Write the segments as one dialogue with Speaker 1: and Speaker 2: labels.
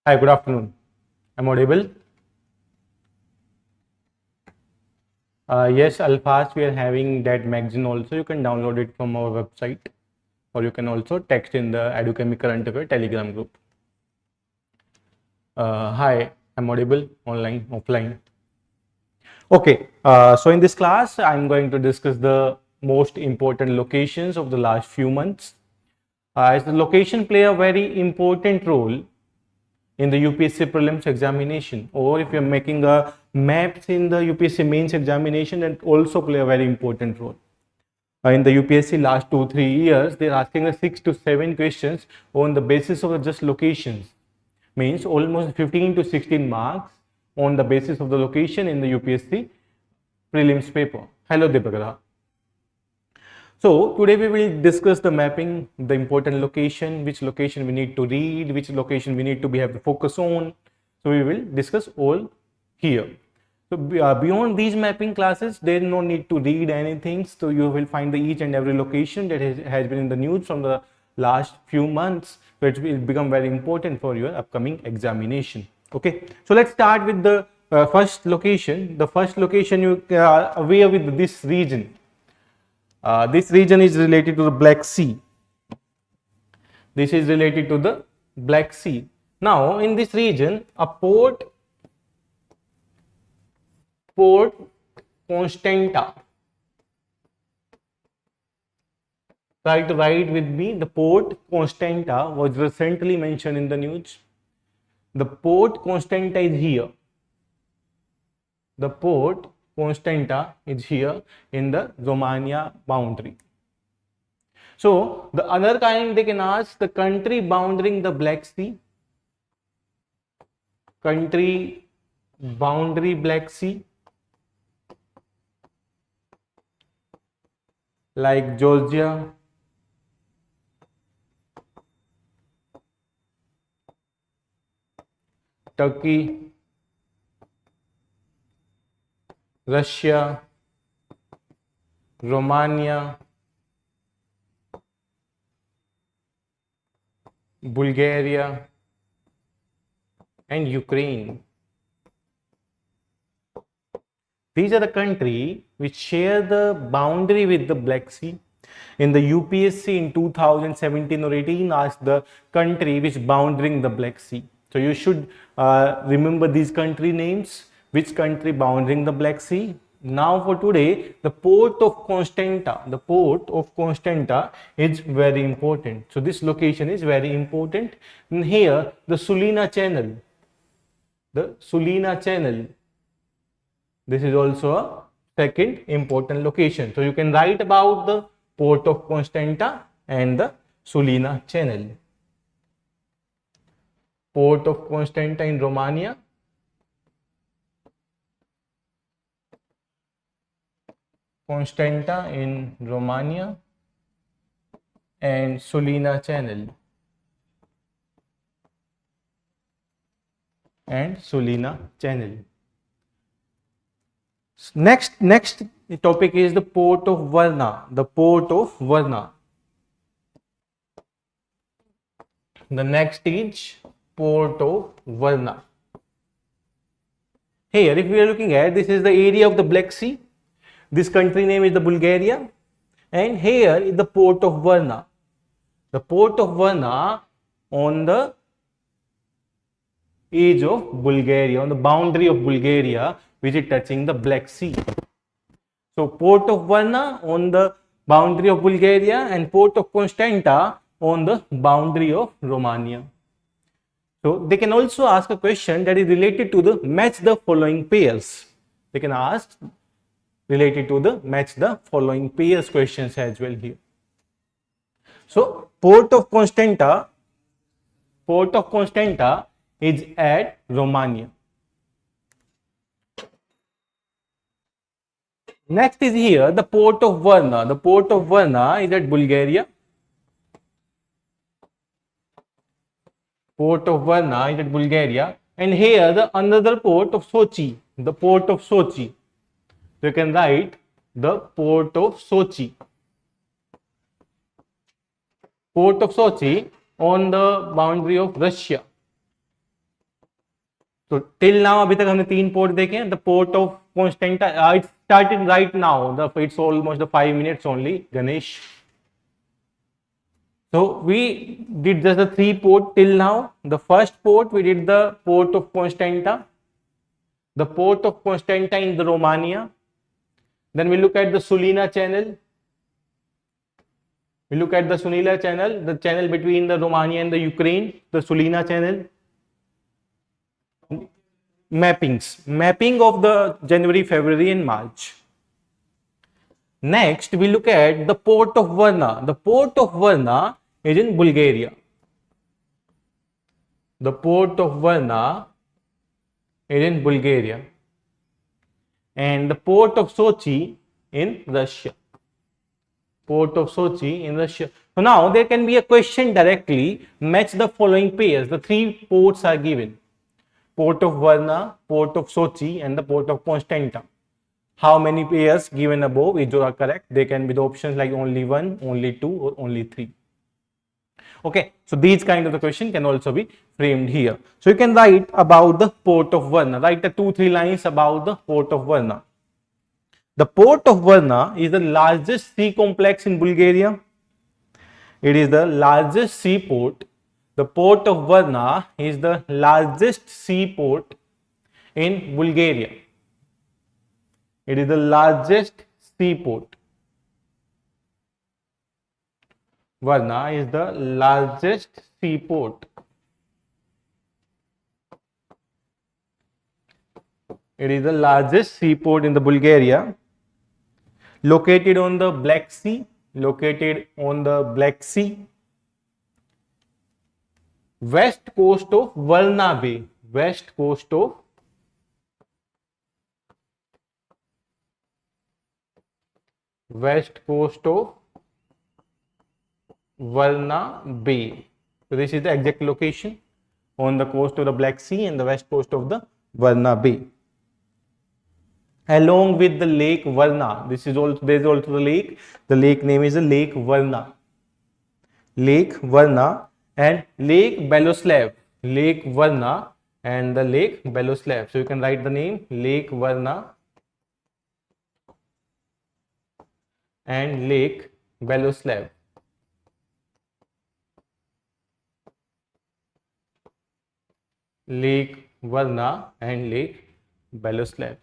Speaker 1: Hi, good afternoon. I'm audible. Yes, Alphas, we are having that magazine also. You can download it from our website, or you can also text in the Edukemy Current Affair Telegram group. Hi, I'm audible, online, offline. Okay, so in this class, I'm going to discuss the most important locations of the last few months. As the location play a very important role in the UPSC prelims examination, or if you're making a maps in the UPSC mains examination, that also play a very important role. In the UPSC last 2-3 years, they're asking us 6 to 7 questions on the basis of just locations, means almost 15 to 16 marks on the basis of the location in the UPSC prelims paper. Hello Deepakara. So today we will discuss the mapping, the important location, which location we need to read, which location we need to have the focus on. So we will discuss all here. So beyond these mapping classes, there is no need to read anything. So you will find the each and every location that has been in the news from the last few months, which will become very important for your upcoming examination. Okay, so let's start with the first location. The first location, you are aware with this region. This region is related to the Black Sea. This is related to the Black Sea. Now, in this region, a port Constanta. Try to write with me. The port Constanta was recently mentioned in the news. The port Constanta is here. The port Constanta is here in the Romania boundary. So the other kind they can ask, the country bounding the Black Sea. Country boundary Black Sea, like Georgia, Turkey, Russia, Romania, Bulgaria, and Ukraine. These are the countries which share the boundary with the Black Sea. In the UPSC in 2017 or 18 asked the country which bounding the Black Sea. So you should remember these country names, which country bounding the Black Sea. Now for today, the port of Constanta, is very important. So this location is very important. And here the Sulina Channel, this is also a second important location. So you can write about the port of Constanta and the Sulina Channel. Port of Constanta in Romania, and Sulina Channel. Next topic is the port of Varna. The next is port of Varna. Here, if we are looking at, this is the area of the Black Sea. This country name is the Bulgaria, and here is the port of Varna. The port of Varna on the edge of Bulgaria, on the boundary of Bulgaria, which is touching the Black Sea. So port of Varna on the boundary of Bulgaria and port of Constanta on the boundary of Romania. So they can also ask a question that is related to the match the following pairs. They can ask related to the match the following pairs questions as well here. So port of Constanta is at Romania. Next is here the port of Varna. The port of Varna is at Bulgaria. Port of Varna is at Bulgaria, and here the another port of Sochi. The port of Sochi. So you can write the port of Sochi. Port of Sochi on the boundary of Russia. तो till now अभी तक हमने 3 port देखे हैं. The port of Constanta, it started right now, the it's almost the 5 minutes only, Ganesh. So we did just the 3 port till now. The first port we did the port of Constanta, the port of Constanta in the Romania. Then we look at the Sulina channel. We look at the Sulina channel, the channel between the Romania and the Ukraine, the Sulina channel. Mapping of the January, February and March. Next we look at the port of Varna. The port of Varna is in Bulgaria. The port of Varna is in Bulgaria. And the port of Sochi in Russia. Port of Sochi in Russia. So now there can be a question directly, match the following pairs. The 3 ports are given. Port of Varna, port of Sochi and the port of Constanta. How many pairs given above, which are correct? They can be the options like only 1, only 2 or only 3. Okay, so these kind of the question can also be framed here. So you can write about the port of Varna. Write the 2-3 lines about the port of Varna. The port of Varna is the largest sea complex in Bulgaria. It is the largest seaport. The port of Varna is the largest seaport in Bulgaria. It is the largest seaport. Varna is the largest seaport. It is the largest seaport in the Bulgaria, located on the Black Sea. Located on the Black Sea, west coast of Varna Bay. West coast of Varna Bay. So this is the exact location on the coast of the Black Sea and the west coast of the Varna Bay. Along with the lake Varna, this is also, there is also the lake. The lake name is the Lake Varna. Lake Varna and Lake Beloslav. Lake Varna and the Lake Beloslav. So you can write the name Lake Varna and Lake Beloslav. Lake Varna and Lake Beloslav.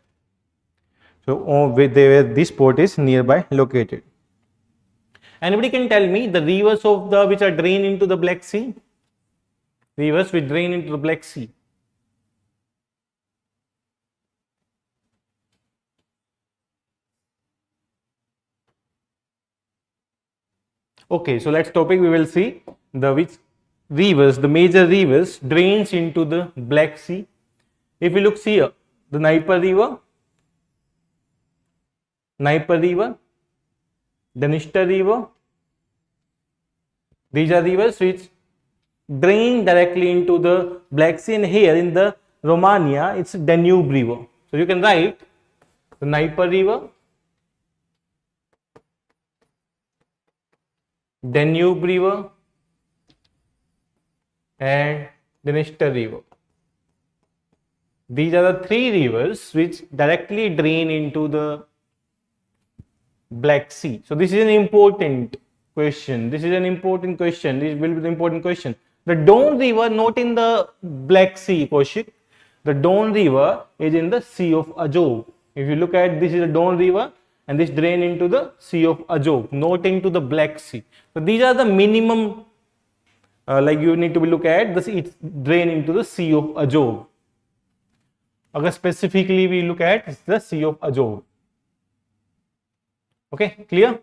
Speaker 1: So where this port is nearby located. Anybody can tell me the rivers of the which are drained into the Black Sea? Rivers which drain into the Black Sea. Okay, so let's topic we will see the which rivers, the major rivers drains into the Black Sea. If we look here, the Dnieper River, the Dniester River. These are rivers which drain directly into the Black Sea, and here in the Romania it's Danube River. So you can write the Dnieper River, Danube River and the Dniester River. These are the 3 rivers which directly drain into the Black Sea. So this is an important question. This is an important question. This will be the important question. The Don River not in the Black Sea, Kaushik. The Don River is in the Sea of Azov. If you look at this is the Don River and this drain into the Sea of Azov, not into the Black Sea. So these are the minimum like you need to look at this, it drain into the Sea of Azov. Agar specifically we look at the Sea of Azov. Okay, clear?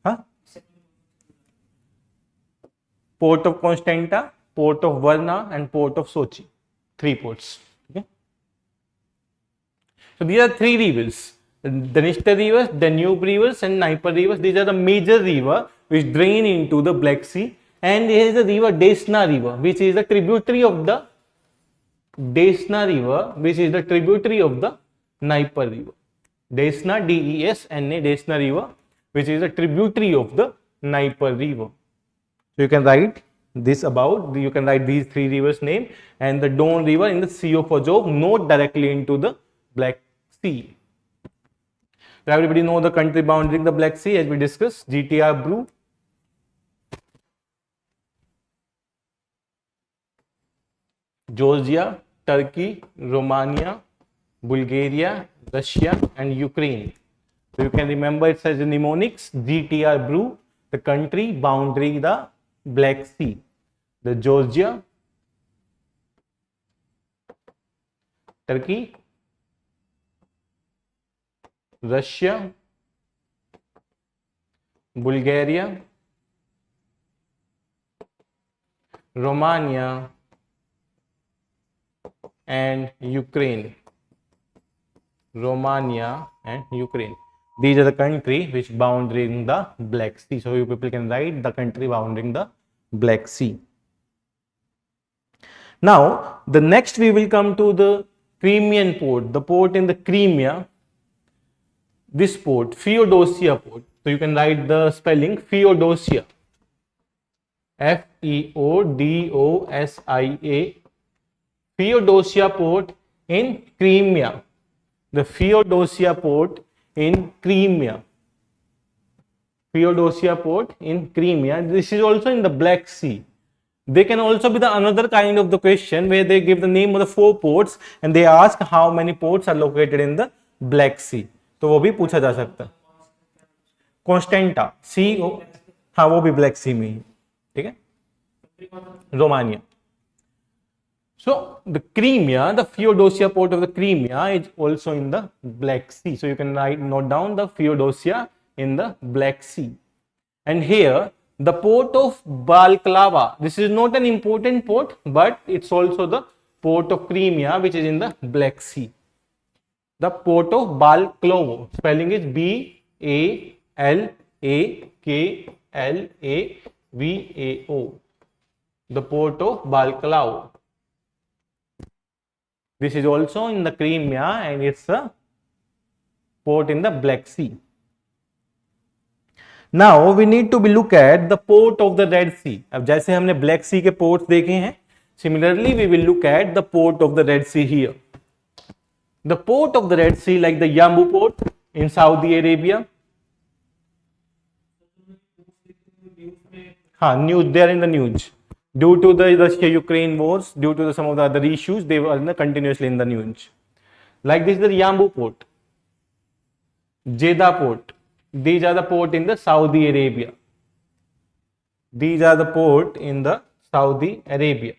Speaker 1: Huh? Port of Constanta, port of Varna and port of Sochi. 3 ports. Okay. So these are 3 rivers. The Dniester rivers, Danube rivers and Dnieper rivers. These are the major river which drain into the Black Sea. And there is the river Desna River, which is the tributary of the Desna River, which is the tributary of the Dnieper River. Desna, D-E-S-N-A, Desna River, which is a tributary of the Dnieper River. So you can write this about, you can write these three rivers name, and the Don River in the Sea of Azov, not directly into the Black Sea. So everybody know the country boundary the Black Sea as we discussed, GTR Brew. Georgia, Turkey, Romania, Bulgaria, Russia and Ukraine. So you can remember it as mnemonics, GTR Brew, the country boundary the Black Sea. The Georgia, Turkey, Russia, Bulgaria, Romania and Ukraine. Romania and Ukraine. These are the country which bounding the Black Sea. So you people can write the country bounding the Black Sea. Now the next we will come to the Crimean port, the port in the Crimea. This port, Feodosia port. So you can write the spelling Feodosia, Feodosia, Feodosia port in Crimea. The Feodosia port in Crimea. Feodosia port in Crimea. This is also in the Black Sea. They can also be the another kind of the question where they give the name of the 4 ports and they ask how many ports are located in the Black Sea. तो वो भी पूछा जा सकता है. Constanta, CO, हाँ वो भी Black Sea में ही, ठीक है. Romania. So the Crimea, the Feodosia port of the Crimea is also in the Black Sea. So you can note down the Feodosia in the Black Sea. And here the port of Balklava. This is not an important port, but it's also the port of Crimea, which is in the Black Sea. The port of Balklava, spelling is Balaklavao. The port of Balklava. This is also in the Crimea and it's a port in the Black Sea. Now we need to be look at the port of the Red Sea. अब जैसे हमने Black Sea के ports देखे हैं, similarly we will look at the port of the Red Sea here. The port of the Red Sea, like the Yanbu port in Saudi Arabia. News, they are in the news. Due to the Russia-Ukraine wars, due to some of the other issues, they were continuously in the news. Like this is the Yanbu port, Jeddah port. These are the port in the Saudi Arabia. These are the port in the Saudi Arabia.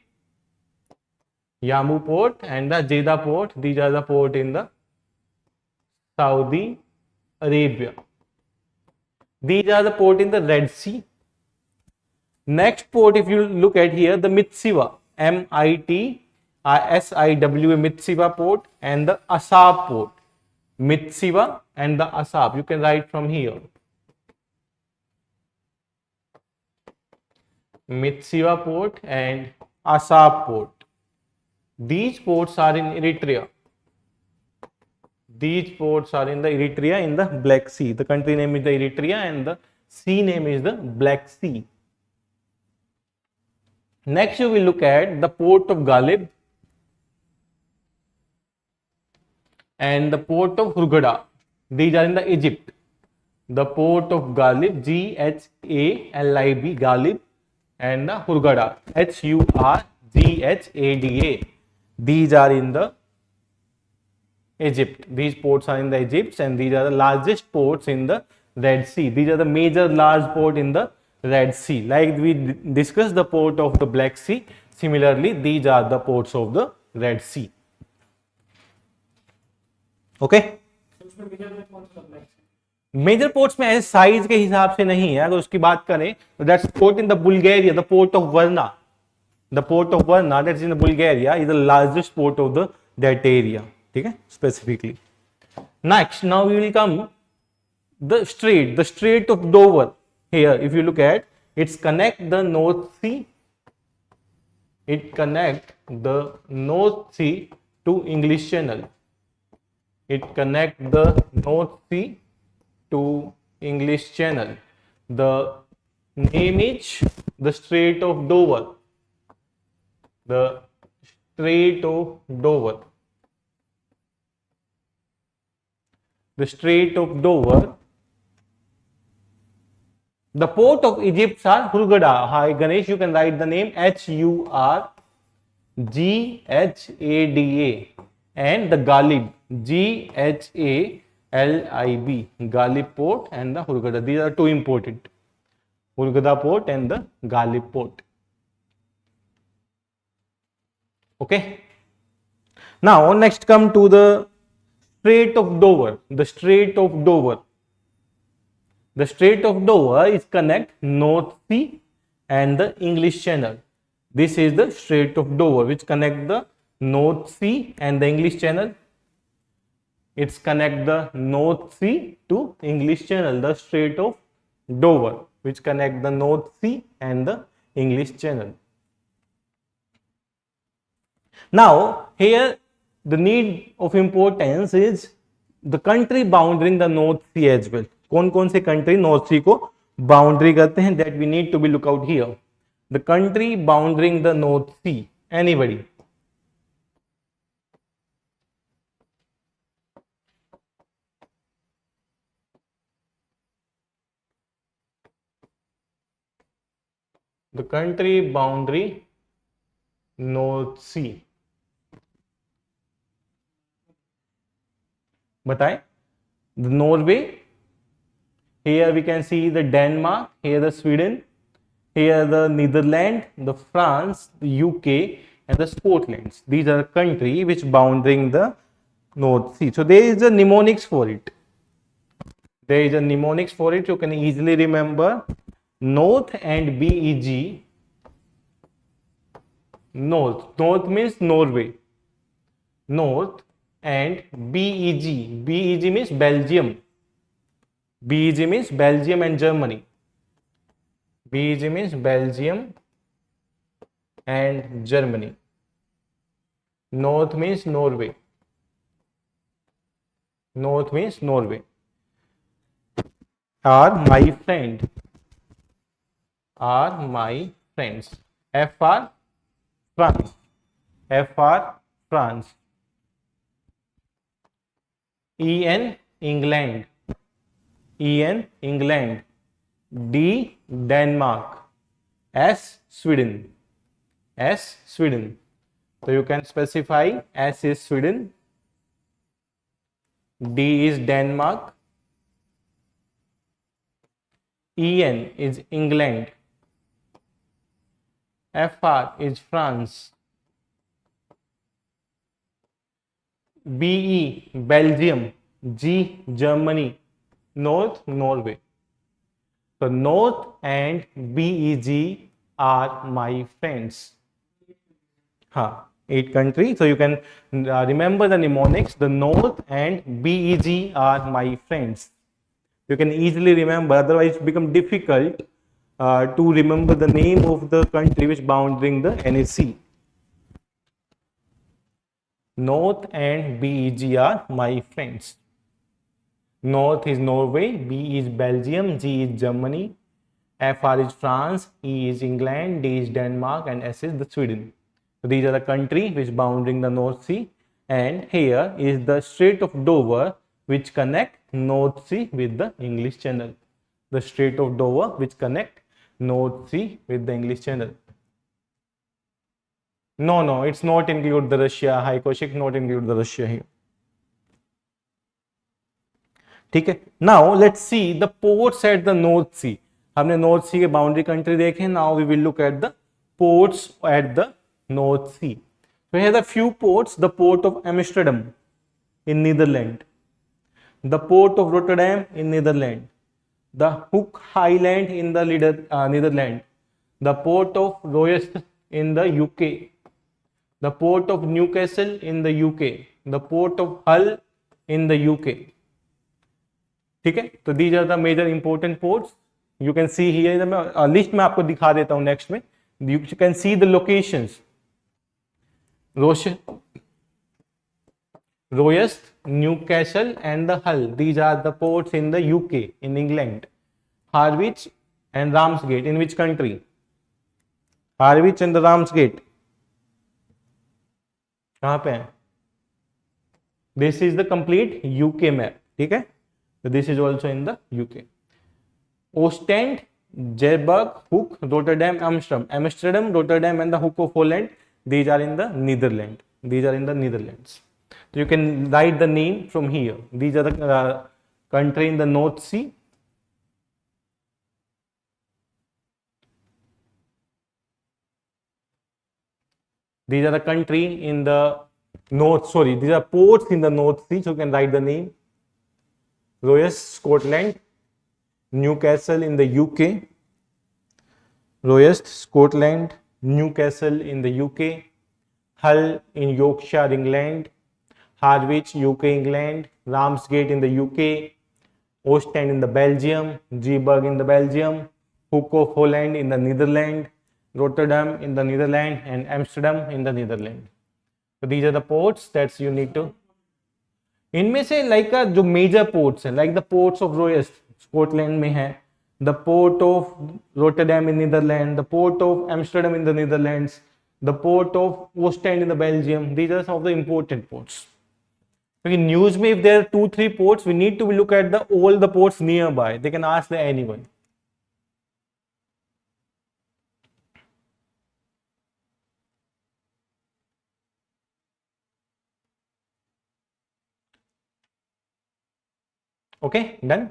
Speaker 1: Yanbu port and the Jeddah port. These are the port in the Saudi Arabia. These are the port in the Red Sea. Next port, if you look at here, the Mitsiwa, Mitsiwa, Mitsiwa port and the Asab port. Mitsiwa and the Asab. You can write from here. Mitsiwa port and Asab port. These ports are in Eritrea. These ports are in the Eritrea in the Black Sea. The country name is the Eritrea and the sea name is the Black Sea. Next you will look at the port of Galib and the port of Hurghada. These are in the Egypt. The port of Galib, Ghalib, Galib, and the Hurghada, Hurghada. These are in the Egypt. These ports are in the Egypt and these are the largest ports in the Red Sea. These are the major large port in the Red Sea. Like we discussed the port of the Black Sea, similarly these are the ports of the Red Sea. Okay. Major ports में ऐसे size के हिसाब से नहीं है. अगर उसकी बात करें तो that's port in the Bulgaria, the port of Varna. The port of Varna that's in the Bulgaria is the largest port of the that area. ठीक है, specifically. Next, now we will come the strait of Dover. Here if you look at, it's connect the North Sea. It connect the North Sea to English Channel. It connect the North Sea to English Channel. The name is the Strait of Dover. The Strait of Dover. The Strait of Dover. The port of Egypt are Hurghada. Hi Ganesh, you can write the name Hurghada, and the Ghalib, Ghalib, Ghalib port and the Hurghada. These are two important. Hurghada port and the Ghalib port. Okay. Now next come to the Strait of Dover. The Strait of Dover. The Strait of Dover is connect North Sea and the English Channel. This is the Strait of Dover, which connect the North Sea and the English Channel. It's connect the North Sea to English Channel. The Strait of Dover, which connect the North Sea and the English Channel. Now here the need of importance is the country bounding the North Sea as well. कौन-कौन से country North Sea को boundary करते हैं, that we need to be look out here. The country bounding the North Sea. Anybody? The country boundary North Sea. बताएं. The Norway. Here we can see the Denmark. Here the Sweden. Here the Netherlands, the France, the UK, and the Scotland. These are countries which bounding the North Sea. So there is a mnemonics for it. There is a mnemonics for it. You can easily remember North and BEG. North. North means Norway. North and BEG. BEG means Belgium. BEG means Belgium and Germany. BEG means Belgium and Germany. North means Norway. North means Norway. Are my friend. Are my friends. FR France. FR France. EN England. EN England. D Denmark. S Sweden. S Sweden. So you can specify S is Sweden. D is Denmark. EN is England. FR is France. BE Belgium. G Germany. North Norway. So North and BEG are my friends. 8 countries. So you can remember the mnemonics. The North and BEG are my friends. You can easily remember. Otherwise, it becomes difficult to remember the name of the country which bounding the NAC. North and BEG are my friends. North is Norway, B is Belgium, G is Germany, FR is France, E is England, D is Denmark, and S is the Sweden. So these are the countries which bounding the North Sea, and here is the Strait of Dover which connect North Sea with the English Channel. The Strait of Dover which connect North Sea with the English Channel. No, it's not include the Russia. Hi Kaushik, not include the Russia here. ठीक है. Now let's see the ports at the North Sea. हमने North Sea के boundary country देखे. Now we will look at the ports at the North Sea. So here are the few ports. The port of Amsterdam in Netherlands, the port of Rotterdam in Netherlands, the Hook Island in the Netherlands, the port of Royest in the UK, the port of Newcastle in the UK, the port of Hull in the UK. ठीक है. तो these are the major important ports. You can see here. मैं list में आपको दिखा देता हूँ next में. You can see the locations. Royest, Newcastle, and the Hull. These are the ports in the UK, in England. Harwich and Ramsgate in which country? Harwich and the Ramsgate कहां पे है? This is the complete UK map, ठीक है, तो this is also in the UK. Ostend, Cherbourg, Hook, Rotterdam, Amsterdam, Rotterdam and the Hook of Holland, these are in the Netherlands. These are in the Netherlands. So you can write the name from here. These are the country in the North Sea. These are the country in the North, sorry, these are ports in the North Sea, so you can write the name. Royal Scotland, Newcastle in the UK, Royal Scotland, Newcastle in the UK, Hull in Yorkshire, England, Harwich, UK, England, Ramsgate in the UK, Ostend in the Belgium, Zeeburg in the Belgium, Hoek of Holland in the Netherlands, Rotterdam in the Netherlands, and Amsterdam in the Netherlands. So these are the ports that you need to. इनमें से like जो major ports हैं, like the ports of Rosyth Scotland में है, the port of Rotterdam in Netherlands, the port of Amsterdam in the Netherlands, the port of Ostend in the Belgium. These are some of the important ports. Okay, news में if there are 2-3 ports, we need to look at the all the ports nearby. They can ask the anyone. Okay, done.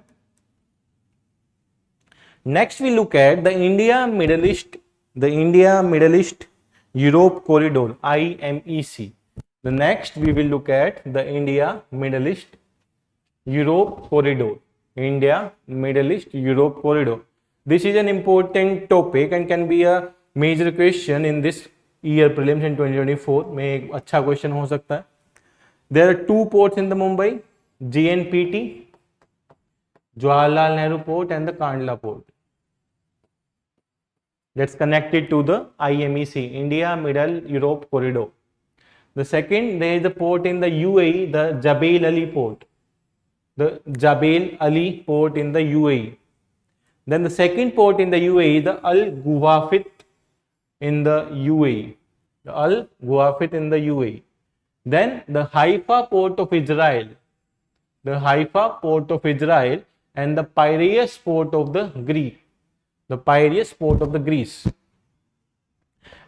Speaker 1: Next we look at the India Middle East Europe corridor, IMEC. The next we will look at the India Middle East Europe corridor. India Middle East Europe corridor. This is an important topic and can be a major question in this year prelims in 2024 में एक अच्छा question हो सकता है. There are 2 ports in the Mumbai, JNPT, Jawaharlal Nehru Port, and the Kandla Port. That's connected to the IMEC, India Middle Europe corridor. The second, there is a port in the UAE, the Jebel Ali port. The Jebel Ali port in the UAE. Then the second port in the UAE, the Al Guwafit in the UAE. The Al Guwafit in the UAE. Then the Haifa port of Israel. The Haifa port of Israel and the Piraeus port of the Greek. The Piraeus port of the Greece,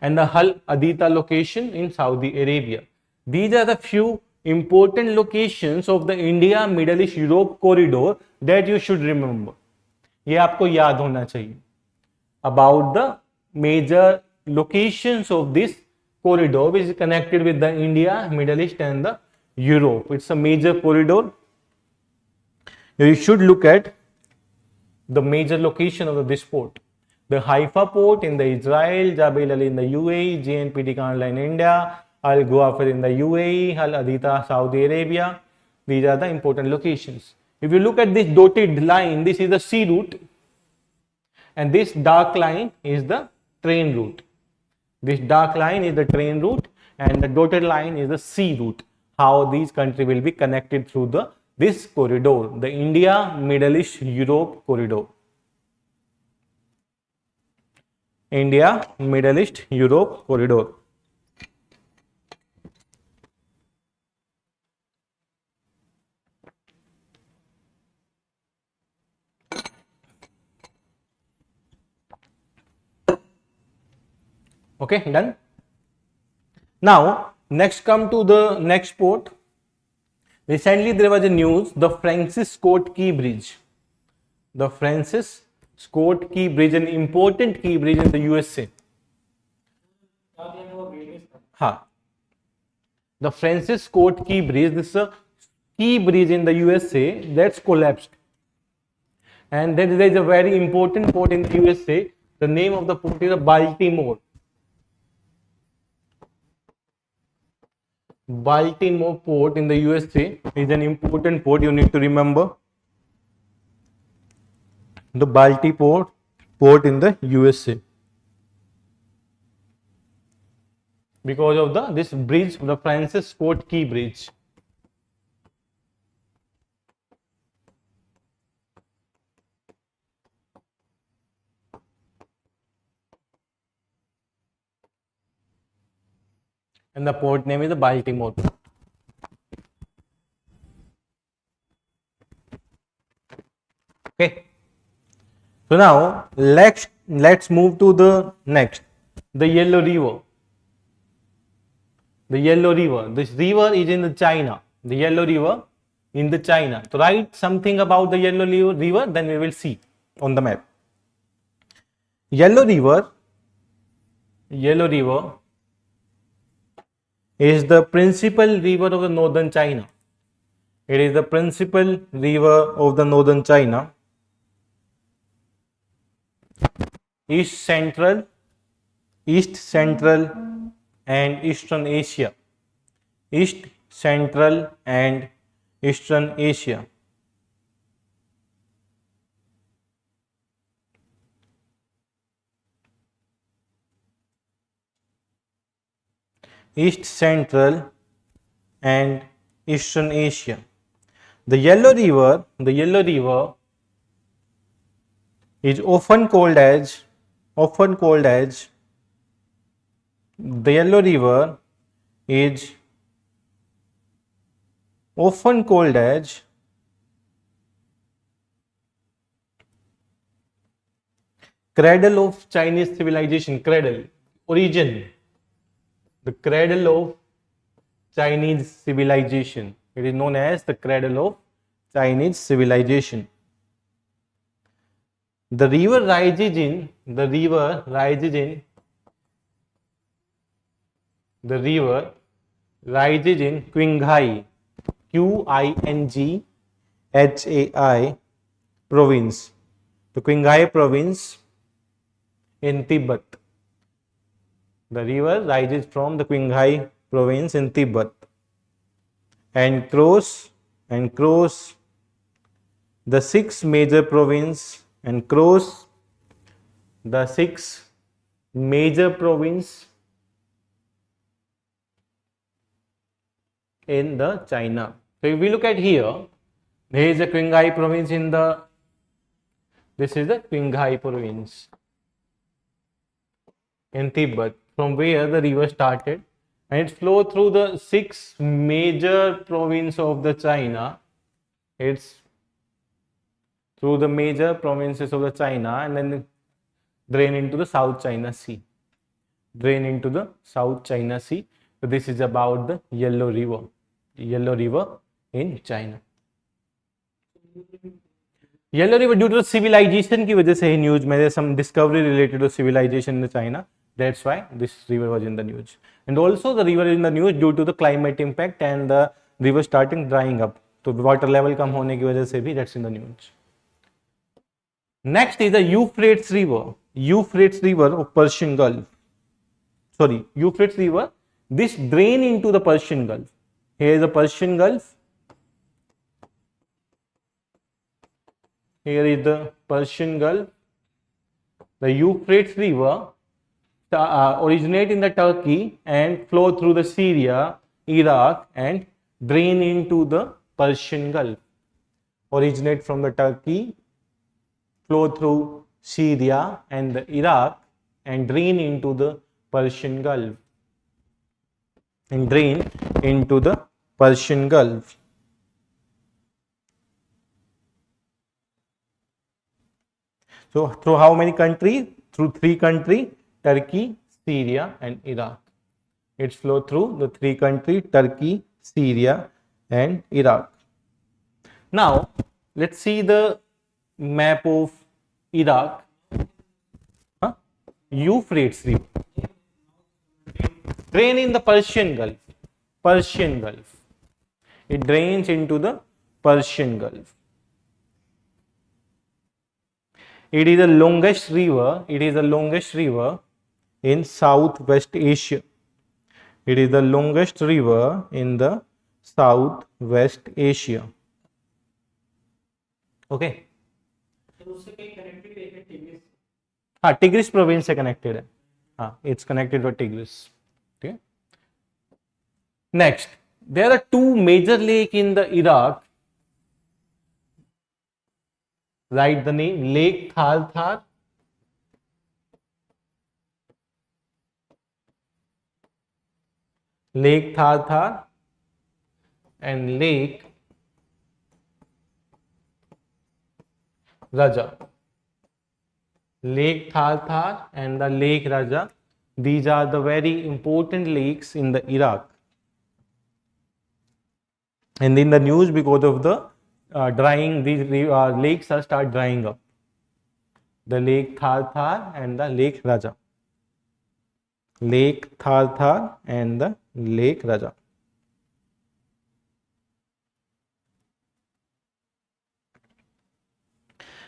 Speaker 1: and the Al Adita location in Saudi Arabia. These are the few important locations of the India Middle East Europe corridor that you should remember. ये आपको याद होना चाहिए about the major locations of this corridor which is connected with the India, Middle East and the Europe. It's a major corridor. You should look at the major location of this port. The Haifa port in the Israel, Jebel Ali in the UAE, JNPT Kandla in India, Al Guwafir in the UAE, Al Adita Saudi Arabia. These are the important locations. If you look at this dotted line, this is the sea route and this dark line is the train route. This dark line is the train route and the dotted line is the sea route. How these countries will be connected through this corridor, the India Middle East Europe corridor. India Middle East Europe corridor. Okay, done. Now next come to the next port. Recently there was a news, the Francis Scott Key Bridge. The Francis Scott Key Bridge, an important key bridge in the USA. हाँ, the Francis Scott Key Bridge, this is a key bridge in the USA that's collapsed. And then there is a very important port in the USA. The name of the port is Baltimore. Baltimore port in the USA is an important port. You need to remember the Baltimore port in the USA because of this bridge, the Francis Scott Key Bridge. and the port name is the Baltimore. Okay. So now let's move to the next, the Yellow River. The Yellow River. This river is in the China. The Yellow River in the China. So write something about the Yellow River, then we will see on the map. Yellow River is the principal river of the northern China. It is the principal river of the northern China. East Central and Eastern Asia. East Central and Eastern Asia. East Central and Eastern Asia. The Yellow River is often called as the Yellow River is often called as cradle of Chinese civilization. Cradle, origin, the cradle of Chinese civilization. It is known as the cradle of Chinese civilization. The river rises in Qinghai, Qinghai province, the Qinghai province in Tibet. The river rises from the Qinghai province in Tibet and cross the six major provinces in the China. So if we look at here, there is a Qinghai province this is the Qinghai province in Tibet, from where the river started, and it flowed through the six major provinces of the China. It's through the major provinces of the China and then drain into the South China Sea. So this is about the Yellow River in China. Yellow River, due to the civilization की वजह से ही news में, there's some discovery related to civilization in China. That's why this river was in the news. And also the river is in the news due to the climate impact and the river starting drying up. तो water level कम होने की वजह से भी that's in the news. Next is the Euphrates River of Persian Gulf. Euphrates River. This drain into the Persian Gulf. Here is the Persian Gulf. Here is the Persian Gulf. The Euphrates River originate in the Turkey and flow through the Syria, Iraq and drain into the Persian Gulf. Originate from the Turkey, flow through Syria and the Iraq and drain into the Persian Gulf. So through how many countries? Through three countries, Turkey, Syria and Iraq. It's flow through the three countries, Turkey, Syria and Iraq. Now let's see the map of Iraq. Euphrates River. Drain in the Persian Gulf. It drains into the Persian Gulf. It is the longest river in Southwest Asia. It is the longest river in the Southwest Asia. Okay. हाँ, tigris province से connected है. हाँ, it's connected to Tigris. Okay. Next, there are two major lakes in the Iraq. Write the name. Lake Thar Lake Thar and Lake Raja. Lake Thar and the Lake Raja. These are the very important lakes in the Iraq. And in the news, because of the drying, these lakes are start drying up. The Lake Thar and the Lake Raja. Lake Thar and the Lake Raja.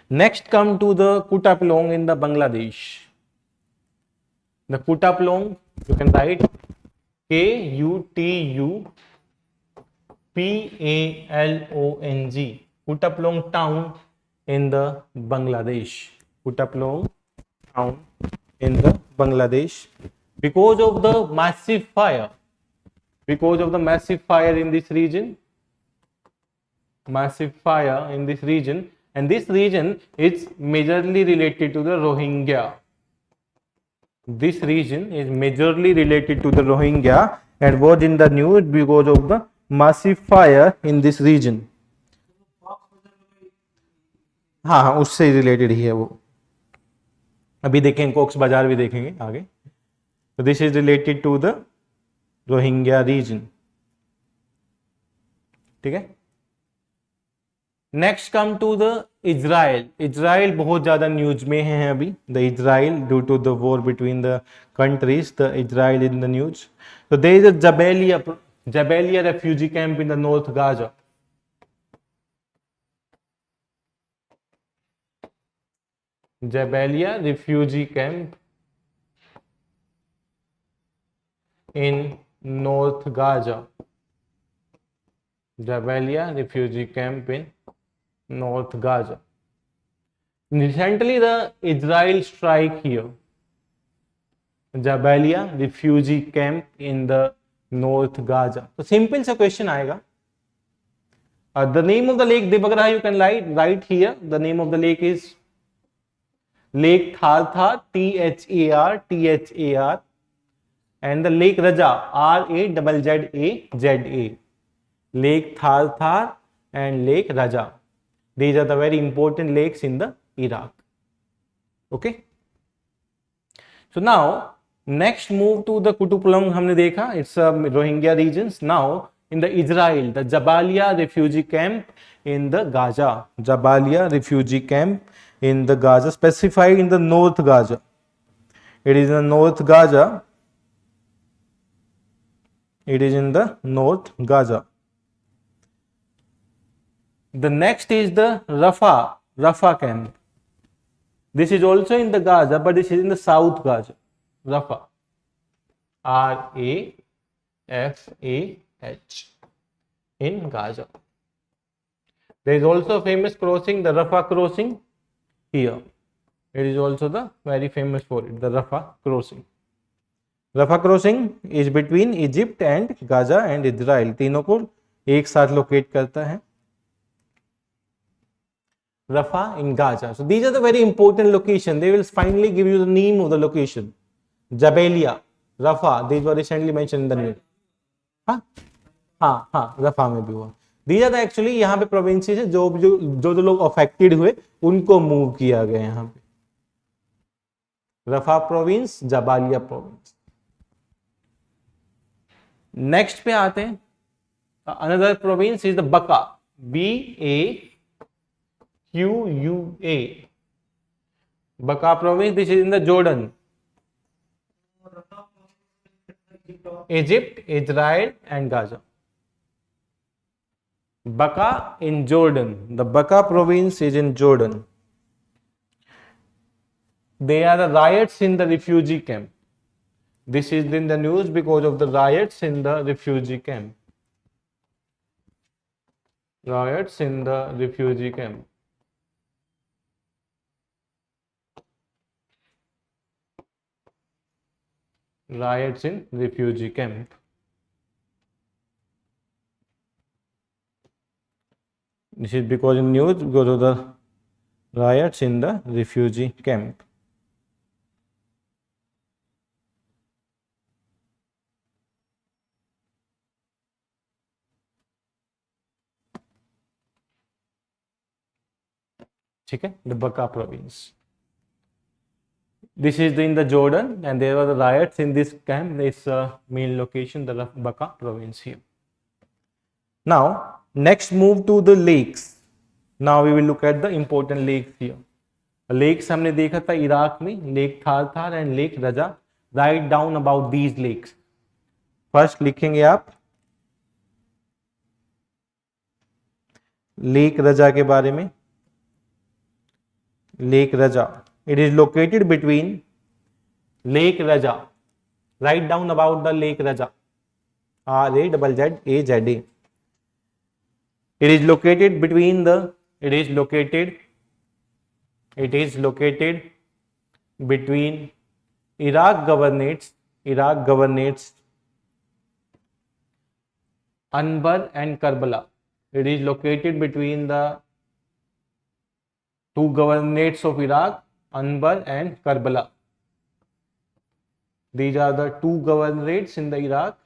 Speaker 1: Next come to the Kutupalong in the Bangladesh. The Kutupalong, you can write Kutupalong. Kutupalong town in the Bangladesh. Kutupalong town in the Bangladesh. Because of the massive fire in this region, and this region is majorly related to the Rohingya. This region is majorly related to the Rohingya and was in the news because of the massive fire in this region. हाँ उससे related ही है वो, अभी देखेंगे COX बाजार भी देखेंगे आगे. So this is related to the Rohingya region. ठीक है. Next come to the Israel. Israel बहुत ज़्यादा न्यूज में है अभी. The Israel, due to the war between the countries, the Israel in the news. So there is a Jabalia refugee camp in the North Gaza. Jabalia refugee camp in North Gaza. Jabalia refugee camp in North Gaza. Recently, the Israel strike here. Jabalia refugee camp in the North Gaza. So simple सा question आएगा. The name of the lake Devendra, you can write here. The name of the lake is Lake Thar, Thar, and the Lake Raja, Razza. Lake Thar and Lake Raja. These are the very important lakes in the Iraq. Okay. So now next move to the Kutupalong हमने देखा, it's Rohingya regions. Now in the Israel, the Jabalia refugee camp in the Gaza. Jabalia refugee camp in the Gaza, specified in the North Gaza. It is in the North Gaza. It is in the North Gaza. The next is the Rafah camp. This is also in the Gaza, but this is in the South Gaza. Rafah, Rafah, in Gaza. There is also a famous crossing, the Rafah crossing here. It is also the very famous for it, the Rafah crossing. Rafah crossing is between Egypt and Gaza and Israel. तीनों को एक साथ locate करता है. Rafah in Gaza. So these are the very important location. They will finally give you the name of the location. Jabalia, Rafah. These were recently mentioned in the news. हाँ Rafah में भी हुआ. These are the actually यहाँ पे provinces है जो लोग affected हुए उनको move किया गया यहाँ पे. Rafah province, Jabalia province. Next पे आते हैं. Another province is the Baqqa. Baqua. Baqqa province. This is in the Jordan. Egypt, Israel and Gaza. Baqqa in Jordan. The Baqqa province is in Jordan. There are the riots in the refugee camp. This is in the news because of the riots in the refugee camp. Riots in the refugee camp. Riots in refugee camp. This is because in news because of the riots in the refugee camp. ठीक है, the बका province. This is in the Jordan, and there were the riots in this camp. This main location, the Baka province here. Now, next move to the lakes. Now we will look at the important lakes here. Lakes हमने देखा था Iraq में, lake Thar and lake Raza. Write down about these lakes. First लिखेंगे आप lake Raza के बारे में. Lake Raza, it is located between Lake Raja. Write down about the Lake Raja. R-A-Z-Z-A-Z-A. It is located between the. It is located between Iraq governorates Anbar and Karbala. It is located between the two governorates of Iraq, Anbar and Karbala. These are the two governorates in the Iraq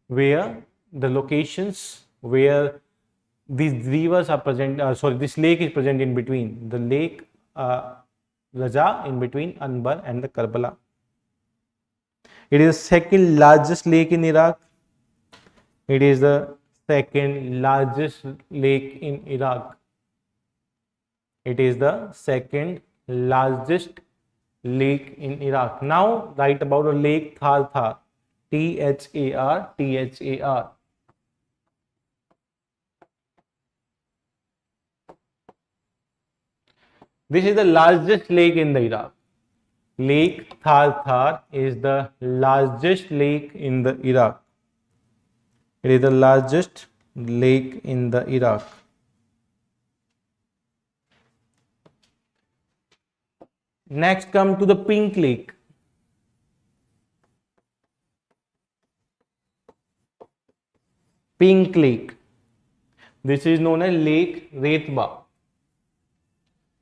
Speaker 1: where the locations where these rivers are present, this lake is present in between. The lake Raja in between Anbar and the Karbala. It is the second largest lake in Iraq. It is the second largest lake in Iraq. It is the second largest lake in Iraq. Now write about a lake Thar. Thar. This is the largest lake in the Iraq. Lake Thar is the largest lake in the Iraq. It is the largest lake in the Iraq. Next come to the Pink Lake. Pink Lake. This is known as Lake Retba.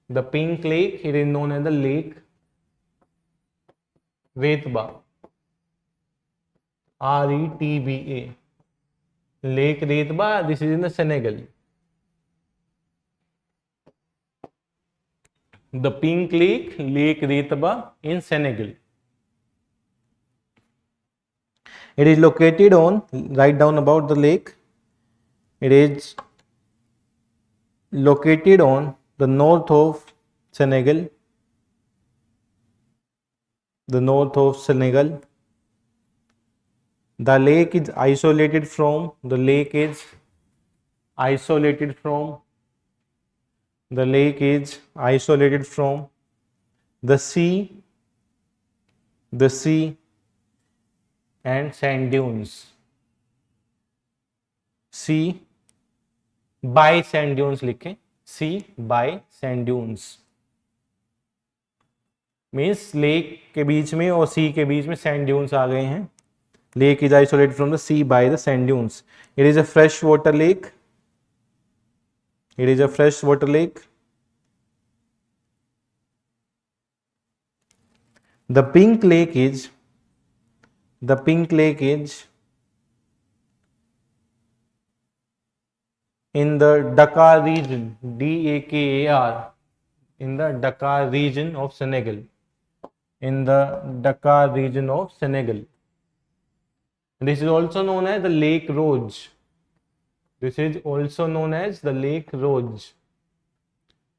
Speaker 1: The Pink Lake, it is known as the Lake Retba. R-E-T-B-A. Lake Retba, this is in the Senegal. The Pink Lake, Lake Retba in Senegal. It is located on, write down about the lake. It is located on the north of Senegal. The north of Senegal. The lake is isolated from, the lake is isolated from the sea and sand dunes. Sea by sand dunes लिखें. Sea by sand dunes means lake के बीच में और sea के बीच में sand dunes आ गए हैं. Lake is isolated from the sea by the sand dunes. It is a freshwater lake. It is a freshwater lake. The Pink Lake is in the Dakar region, D-A-K-A-R, in the Dakar region of Senegal. In the Dakar region of Senegal. This is also known as the Lake Rouge. This is also known as the Lake Rouge.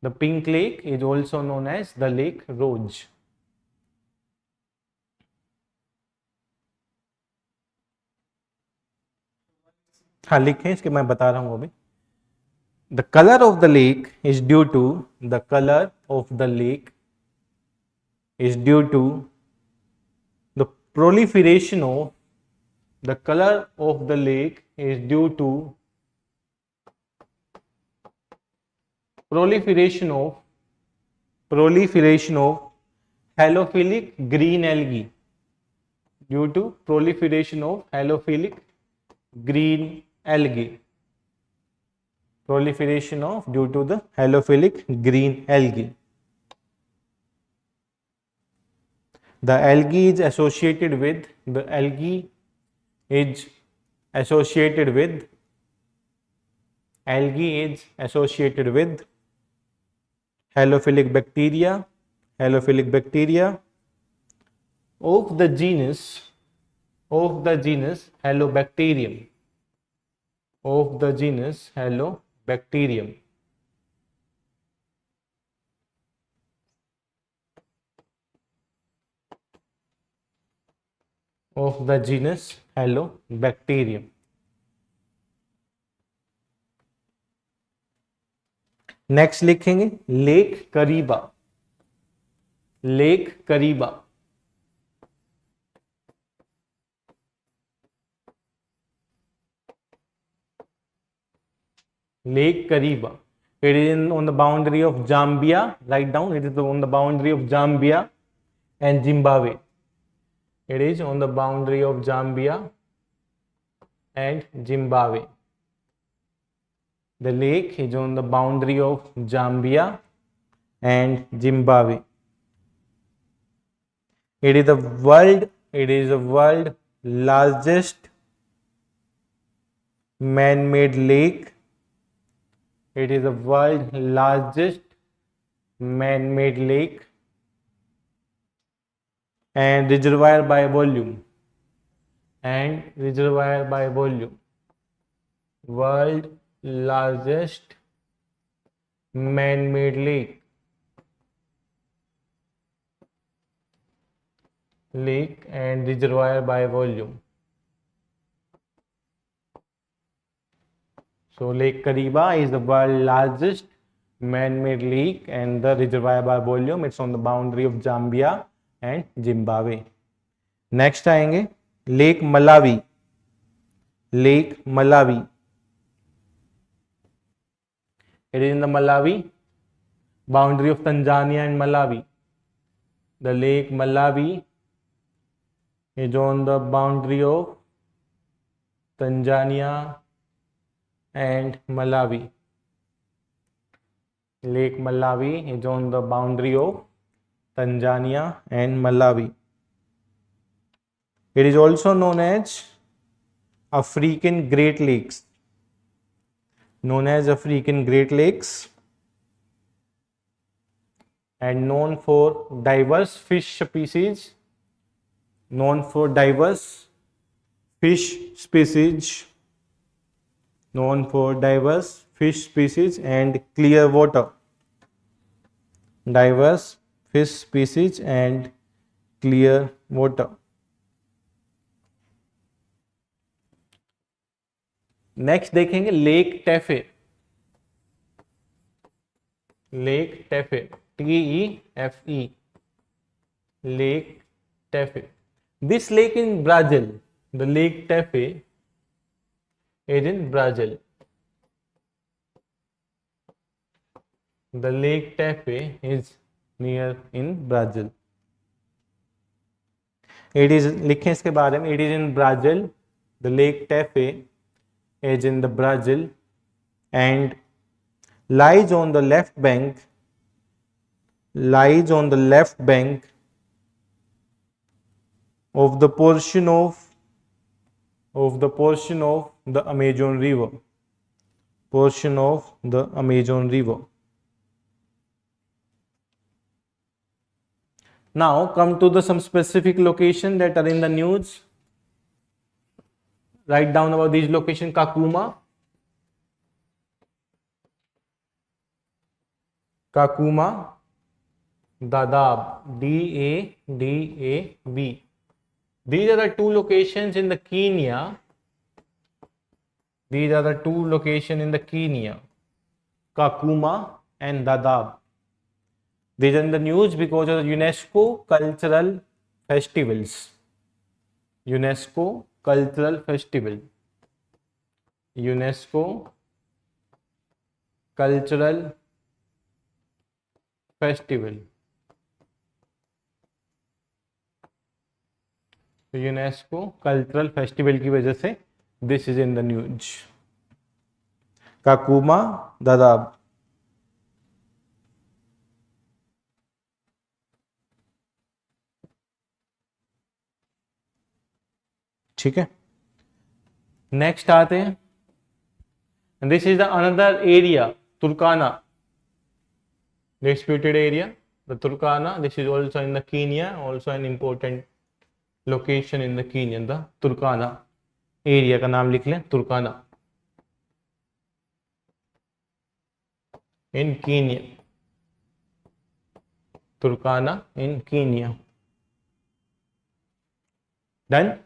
Speaker 1: The Pink Lake is also known as the Lake Rouge. हाँ लिखें, इसके मैं बता रहा हूँ अभी. The color of the lake is due to the proliferation of the color of the lake is due to proliferation of halophilic green algae. Due to proliferation of halophilic green algae. Proliferation of due to the halophilic green algae. The algae is associated with halophilic bacteria of the genus Halobacterium, of the genus Halobacterium. Of the genus Halobacterium. Next लिखेंगे Lake Kariba, Lake Kariba, Lake Kariba. It is on the boundary of Zambia. Write down. It is on the boundary of Zambia and Zimbabwe. It is on the boundary of Zambia and Zimbabwe. The lake is on the boundary of Zambia and Zimbabwe. It is the world largest man-made lake. It is the world largest man-made lake and reservoir by volume. World largest man-made lake and reservoir by volume. So Lake Kariba is the world largest man-made lake and the reservoir by volume. It's on the boundary of Zambia and Zimbabwe. Next आएंगे Lake Malawi. Lake Malawi. It is in the Malawi, boundary of Tanzania and Malawi. The Lake Malawi is on the boundary of Tanzania and Malawi. Lake Malawi is on the boundary of Tanzania and Malawi. It is also known as African Great Lakes. And known for diverse fish species. And clear water. Diverse fish species and clear water. Next देखेंगे lake TAFE. TEFE. Lake Tefe. This lake in Brazil. The Lake Tefe is in Brazil. The Lake Tefe is near in Brazil. It is, लिखें इसके बारे में. It is in Brazil. The Lake Tefe is in the Brazil and lies on the left bank of the portion of the Amazon River. Now come to the some specific location that are in the news. Write down about these locations. Kakuma, Dadaab, DADAB. These are the two locations in the Kenya. Kakuma and Dadaab. These are in the news because of the UNESCO cultural festivals. UNESCO cultural festival. UNESCO cultural festival. UNESCO cultural festival की वजह से this is in the news. Kakuma, Dadaab. ठीक है. Next आते हैं. This is the another area, तुर्काना. disputed area. The Turkana, this is also in the Kenya, also an important location in the Kenya, the Turkana area का नाम लिख लें, Turkana in Kenya, Turkana in Kenya. Done.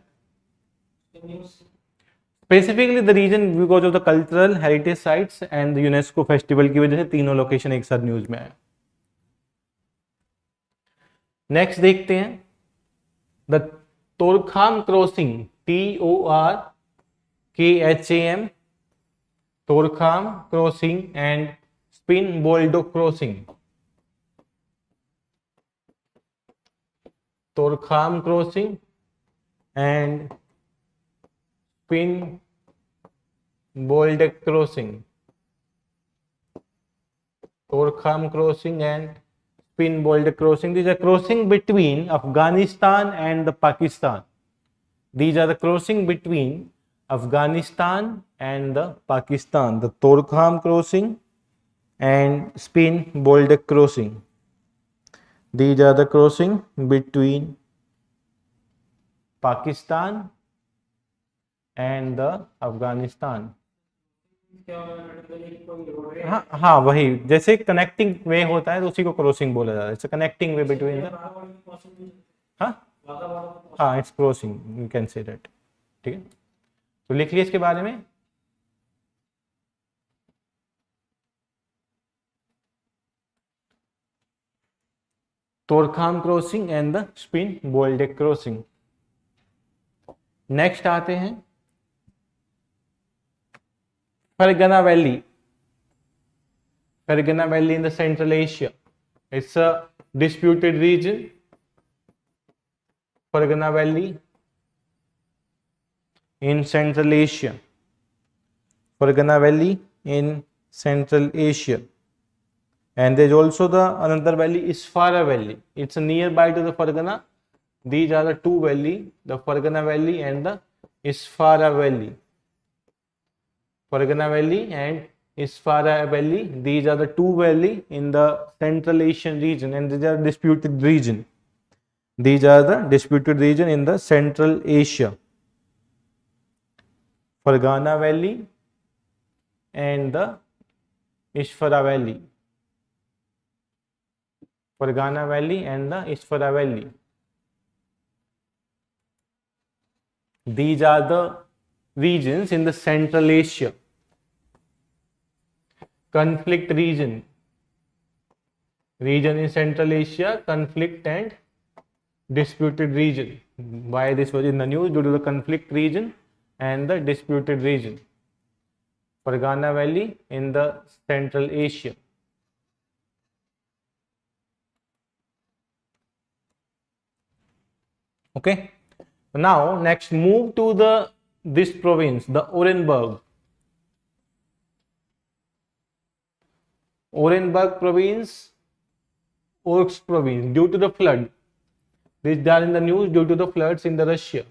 Speaker 1: Specifically the region because of the cultural heritage sites and the UNESCO festival की वजह से तीनों location एक साथ न्यूज में आया. नेक्स्ट देखते हैं the Torkham crossing, TORKHAM, Torkham crossing and Spin Boldak crossing. Torkham crossing and Spin Boldak crossing. Torkham crossing and Spin Boulder crossing. These are crossing between Afghanistan and the Pakistan. These are the crossing between Afghanistan and the Pakistan. The Torkham crossing and Spin Boulder crossing. These are the crossing between Pakistan and the Afghanistan. हाँ हाँ वही, जैसे connecting वे होता है तो उसी को crossing बोला जाता है. It's connecting way between the, हाँ it's crossing, you can say that. ठीक है, तो लिख लिया इसके बारे में. Torkham crossing and the Spin Boldak crossing. Next आते हैं Fergana Valley. Fergana Valley in the Central Asia. It's a disputed region. Fergana Valley in Central Asia. Fergana Valley in Central Asia. And there's also the another valley, Isfara Valley. It's nearby to the Fergana. These are the two valleys, the Fergana Valley and the Isfara Valley. Fergana Valley and Isfara Valley, these are the two valleys in the Central Asian region, and these are disputed region. These are the disputed region in the Central Asia. Fergana Valley and the Isfara Valley. Fergana Valley and the Isfara Valley. These are the regions in the Central Asia. Conflict region. Region in Central Asia, conflict and disputed region. Why this was in the news? Due to the conflict region and the disputed region. Fergana Valley in the Central Asia. Okay. Now next move to this province, the Orenburg. Orenburg province, Orsk province, due to the flood. These are in the news due to the floods in the Russia.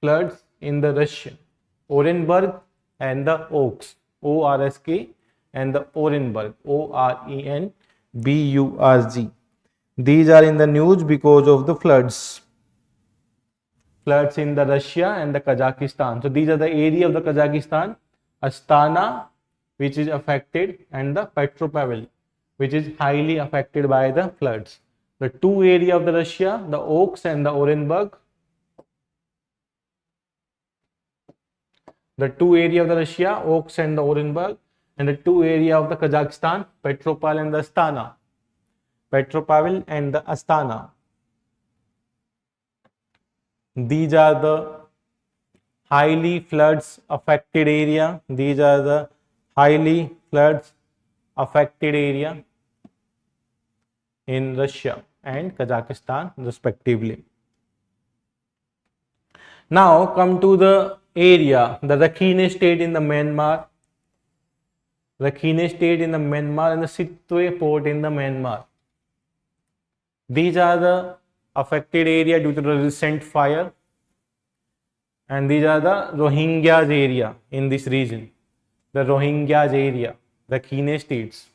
Speaker 1: Floods in the Russia. Orenburg and the Orsk, ORSK, and the Orenburg, ORENBURG. These are in the news because of the floods. Floods in the Russia and the Kazakhstan. So these are the area of the Kazakhstan, Astana, which is affected, and the Petropavl, which is highly affected by the floods. The two area of the Russia, the Oaks and the Orenburg. The two area of the Russia, Oaks and the Orenburg, and the two area of the Kazakhstan, Petropavl and the Astana. Petropavl and the Astana. These are the highly floods affected area. These are the highly floods affected area in Russia and Kazakhstan respectively. Now come to the area, the Rakhine state in the Myanmar. Rakhine state in the Myanmar and the Sitwe port in the Myanmar. These are the affected area due to the recent fire, and these are the Rohingyas area in this region. The Rohingyas area, Rakhine states.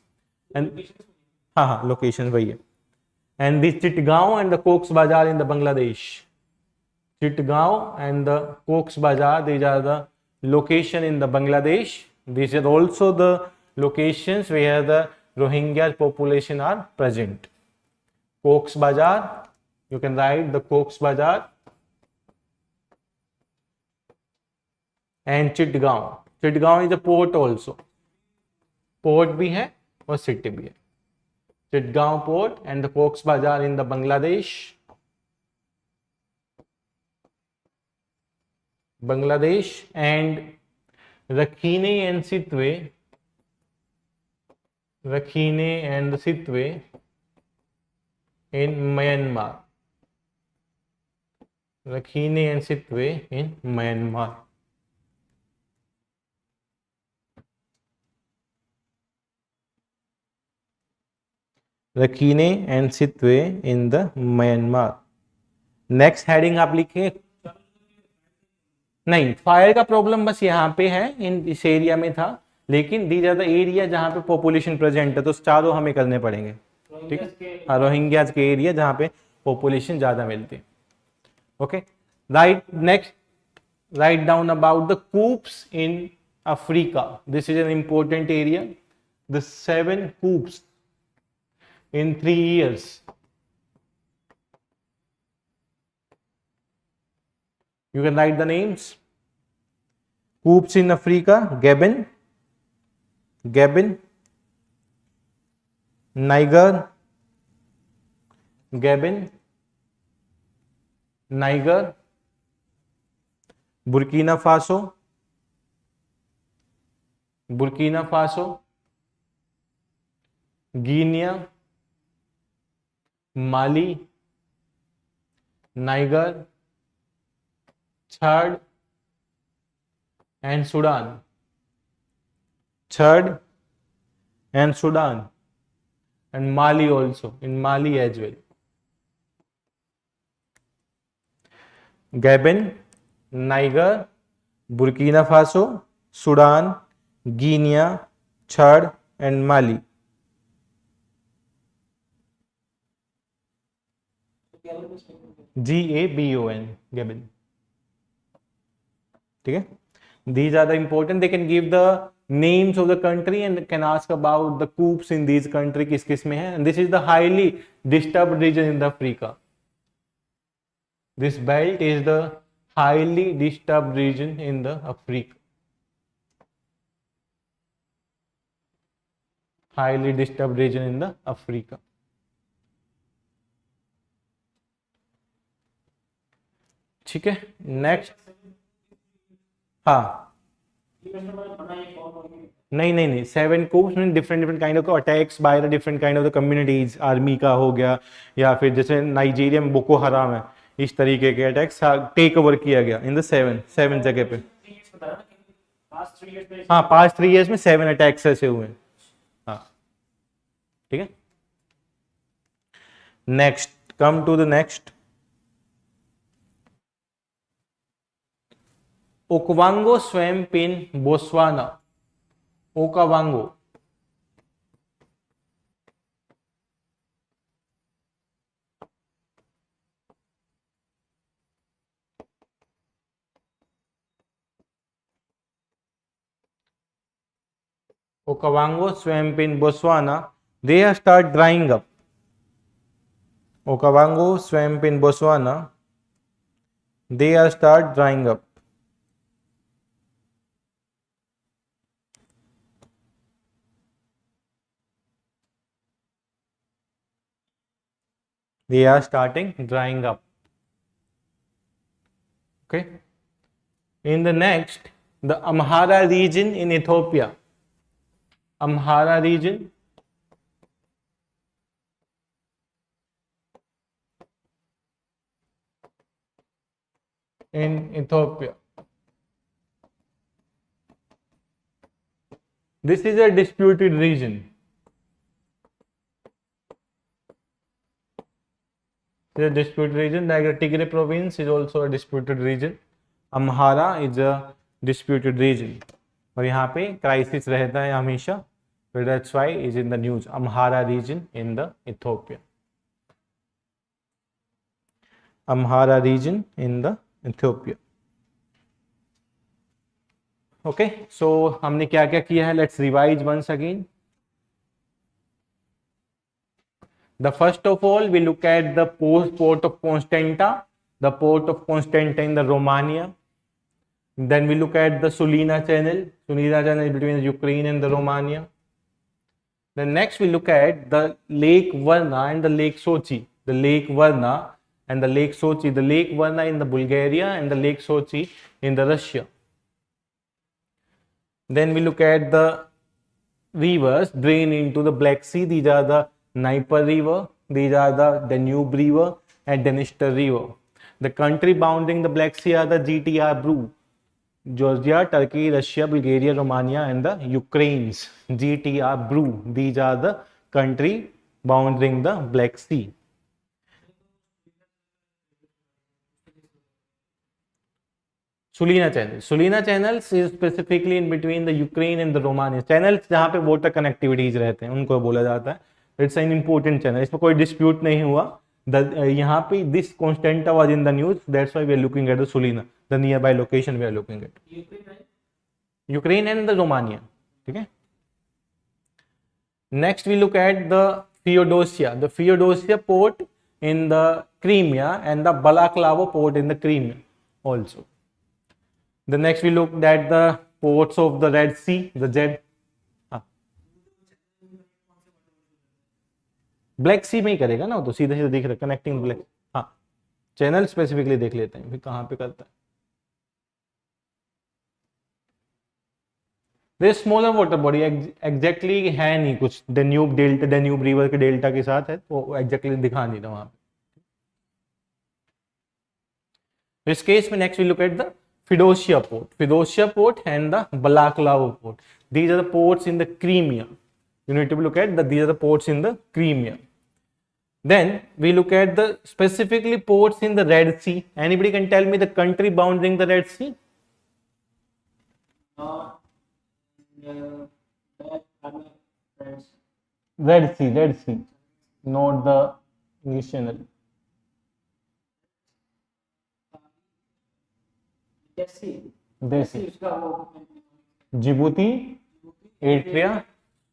Speaker 1: And हाँ हाँ location वही है. And the Chittagaon and the Cox's Bazar in the Bangladesh. Chittagaon and the Cox's Bazar, these are the location in the Bangladesh. These are also the locations where the Rohingya population are present. Cox's Bazar, you can write the Cox's Bazar and Chittagaon. Chittagaon is a port also. Port भी है और city भी है. Chittagaon port and the Cox's Bazar in the Bangladesh. And Rakhine and Sitwe. Rakhine and Sitwe in Myanmar. Rakhine and Sitwe in Myanmar. Rakhine and Sittwe in the Myanmar. Next heading आप लिखे. नहीं, fire का problem बस यहाँ पे है, इन इस area में था, लेकिन दी ज्यादा एरिया जहाँ पे पॉपुलेशन प्रेजेंट है, तो चारों हमें करने पड़ेंगे. ठीक है, हाँ, रोहिंग्याज के एरिया जहाँ पे पॉपुलेशन ज्यादा मिलती है. Okay, right. Next, right down about the coups in Africa. This is an important area. The 7 coups in 3 years. You can write the names. Coups in Africa: Gabon, Niger, Burkina Faso, Guinea, Mali, Niger, Chad and Sudan. And Mali also, in Mali as well. Gabon, Niger, Burkina Faso, Sudan, Guinea, Chad and Mali. Gabon, Gabon. ठीक है. These are the important. They can give the names of the country and can ask about the coups in these country किस किस में है. And this is the highly disturbed region in the Africa. This belt is the highly disturbed region in the Africa. Highly disturbed region in the Africa. ठीक है. Next, हाँ, नहीं, 7 coups में different kind of attacks by the different kind of the communities. Army का हो गया, या फिर जैसे नाइजीरिया में बोको हराम है, इस तरीके के अटैक्स टेक ओवर किया गया इन द 7 जगह पे. हाँ, पास्ट 3 years में 7 अटैक्स ऐसे हुए. हाँ, ठीक है. Next, come to the next. Okavango swamp in Botswana. Okavango. Okavango swamp in Botswana, they have start drying up. Okavango swamp in Botswana, they have start drying up. They are starting drying up. Okay. In the next, the Amhara region in Ethiopia. Amhara region. In Ethiopia. This is a disputed region. The disputed region, like the Tigray province is also a disputed region. Amhara is a disputed region. और यहाँ पे crisis रहता है हमेशा. So that's why it's in the news. Amhara region in the Ethiopia. Amhara region in the Ethiopia. Okay, so हमने क्या क्या किया है? Let's revise once again. The first of all, we look at the port of Constanta, the port of Constanta in the Romania. Then we look at the Sulina Channel. Sulina Channel is between the Ukraine and the Romania. Then next we look at the Lake Varna and the Lake Sochi. The Lake Varna and the Lake Sochi. The Lake Varna in the Bulgaria and the Lake Sochi in the Russia. Then we look at the rivers drain into the Black Sea. These are the Dnieper River, these are the Danube River and Dniester River. The country bounding the Black Sea are the GTR Brew, Georgia, Turkey, Russia, Bulgaria, Romania and the Ukraines. GTR Brew, these are the country bounding the Black Sea. Sulina channels is specifically in between the Ukraine and the Romania. Channels जहाँ पे water connectivities रहते हैं उनको बोला जाता है. It's an important channel. इसमें कोई dispute नहीं हुआ. यहाँ पे this Constanta was in the news. That's why we are looking at the Sulina, the nearby location we are looking at. Ukraine and the Romania. Okay. Next we look at the Feodosia port in the Crimea and the Balaklava port in the Crimea also. The next we looked at the ports of the Red Sea, the Jet. Black Sea में ही करेगा ना, तो सीधे सीधे दिख रहा है कनेक्टिंग ब्लैक. हाँ, चैनल स्पेसिफिकली देख लेते हैं फिर कहाँ पे करता है. This smaller water body exactly है नहीं कुछ, डेन्यूब डेल्टा, डेन्यूब रिवर के डेल्टा के साथ है, तो एग्जैक्टली दिखा नहीं रहा वहां पे. इस केस में next we look at the Feodosia port and the Balaklava port. These are the ports in the Crimea. You need to look at these are the ports in the Crimea. Then we look at the specifically ports in the Red Sea. Anybody can tell me the country bounding the Red Sea? Red Sea, not the English Channel. देसी, Djibouti, Eritrea,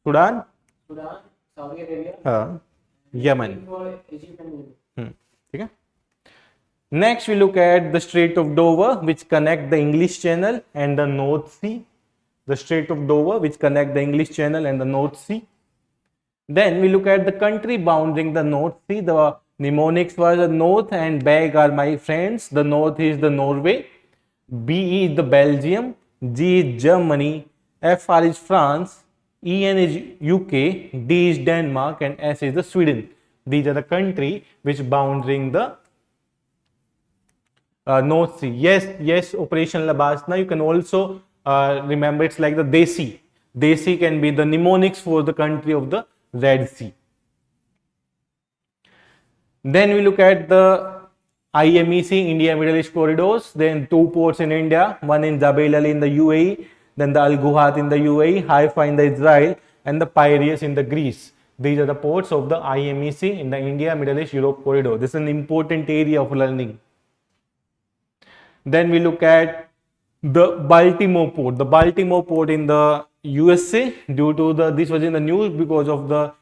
Speaker 1: Sudan, हाँ, Yemen. ठीक है. Next we look at the Strait of Dover, which connect the English Channel and the North Sea. The Strait of Dover, which connect the English Channel and the North Sea. Then we look at the country bounding the North Sea. The mnemonics were the North and Bag are my friends. The North is the Norway. B is the Belgium, G is Germany, FR is France, EN is UK, D is Denmark and S is the Sweden. These are the country which bounding the North Sea. Yes, Operation Labasna. You can also remember it's like the Desi. Desi can be the mnemonics for the country of the Red Sea. Then we look at the IMEC, India Middle East corridors. Then two ports in India, one in Jebel Ali in the UAE, then the Al Guhat in the UAE, Haifa in the Israel, and the Piraeus in the Greece. These are the ports of the IMEC in the India Middle East Europe corridor. This is an important area of learning. Then we look at the Baltimore port. The Baltimore port in the USA, due to this was in the news because of the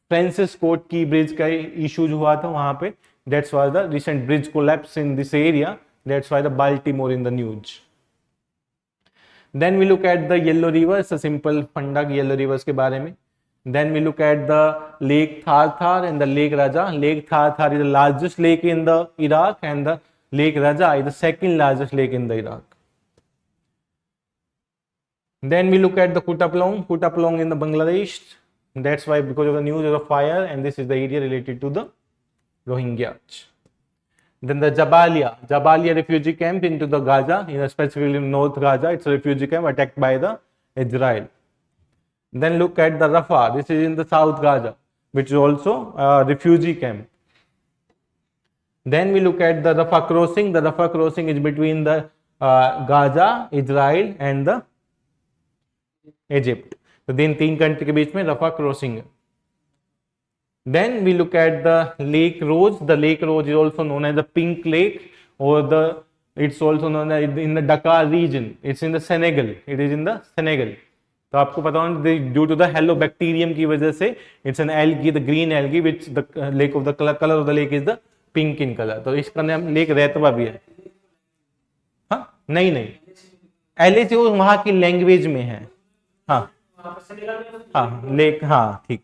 Speaker 1: Francis Scott Key Bridge का issues हुआ था वहाँ पे. That's why the recent bridge collapse in this area. That's why the Baltimore in the news. Then we look at the Yellow River. It's a simple funda Yellow Rivers के बारे में. Then we look at the Lake Thar and the Lake Raja. Lake Thar is the largest lake in the Iraq and the Lake Raja is the second largest lake in the Iraq. Then we look at the Kutupalong in the Bangladesh. That's why because of the news of the fire, and this is the area related to the Rohingya. Then the Jabalia refugee camp into the Gaza, specifically North Gaza. It's a refugee camp attacked by the Israel. Then look at the Rafah. This is in the South Gaza, which is also a refugee camp. Then we look at the Rafah crossing. The Rafah crossing is between the Gaza, Israel and the Egypt. तो दिन 3 country के बीच में रफा crossing है. Then we look at the Lake Rose. The Lake Rose is also known as the Pink Lake, or it's also known as in the Dakar region. It's in the Senegal. It is in the Senegal. तो आपको पता होना, due to the helobacterium की वजह से it's an algae, the green algae, which the lake of the color of the lake is the pink in color. तो इसका नाम लेक रेतवा भी है. हाँ नहीं LAC वो वहां की लैंग्वेज में है. हाँ लेक, हाँ ठीक.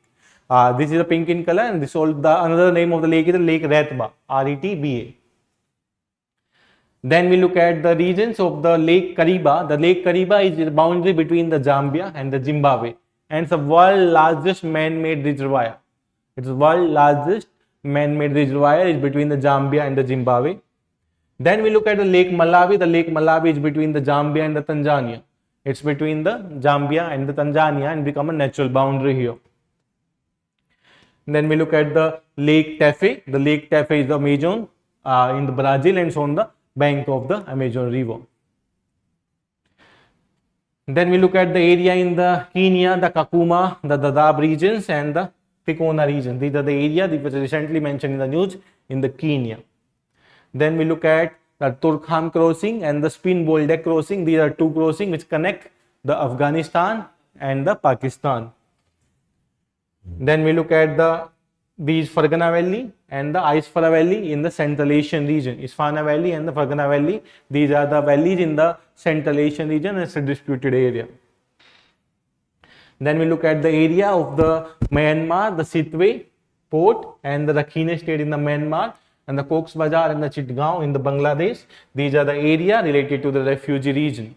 Speaker 1: This is a pink in color, and this all the another name of the lake is the Lake Retba, RETBA. Then we look at the regions of the Lake Kariba. The Lake Kariba is the boundary between the Zambia and the Zimbabwe, and it's the world's largest man-made reservoir. It's the world's largest man-made reservoir is between the Zambia and the Zimbabwe. Then we look at the Lake Malawi. The Lake Malawi is between the Zambia and the Tanzania. It's between the Zambia and the Tanzania and become a natural boundary here. Then we look at the Lake Tefe. The Lake Tefe is the Amazon in the Brazil, and it's on the bank of the Amazon River. Then we look at the area in the Kenya, the Kakuma, the Dadaab regions, and the Tikona region. These are the areas that was recently mentioned in the news in the Kenya. Then we look at the Turkham crossing and the Spin Boldak crossing. These are two crossings which connect the Afghanistan and the Pakistan. Then we look at these Fergana Valley and the Isfara Valley in the Central Asian region. Isfana Valley and the Fergana Valley, these are the valleys in the Central Asian region, and it's a disputed area. Then we look at the area of the Myanmar, the Sitwe port and the Rakhine state in the Myanmar, and the Cox's Bazar and the Chittagaon in the Bangladesh. These are the area related to the refugee region.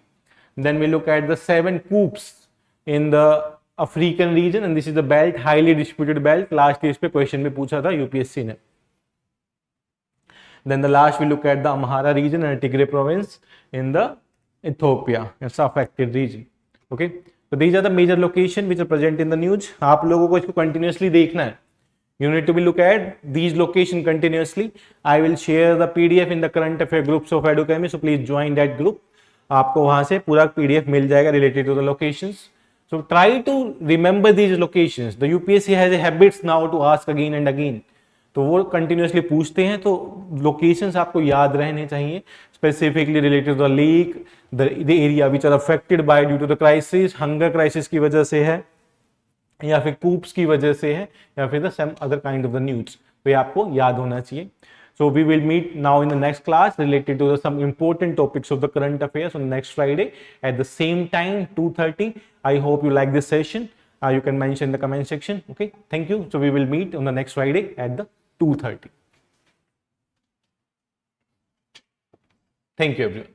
Speaker 1: Then we look at the 7 coups in the African region, and this is the belt, highly disputed belt. Last year इस पे question में पूछा था UPSC ने. Then the last we look at the Amhara region and Tigray province in the Ethiopia. It's affected region. Okay, so these are the major locations which are present in the news. आप लोगों को इसको continuously देखना है. You need to be look at these locations continuously. I will share the PDF in the current affair groups of Edukemy, so please join that group. आपको वहां से पूरा PDF मिल जाएगा related to the locations. So try to remember these locations. The UPSC has a habits now to ask again and again. तो वो continuously पूछते हैं, तो locations आपको याद रहने चाहिए. Specifically related to the leak, the area which are affected by due to the crisis, hunger crisis की वजह से है, या फिर coups की वजह से है, या फिर the some other kind of the news. तो ये आपको याद होना चाहिए. So we will meet now in the next class related to some important topics of the current affairs on next Friday at the same time 2:30. I hope you like this session. You can mention in the comment section. Okay, thank you. So we will meet on the next Friday at the 2:30. Thank you everyone.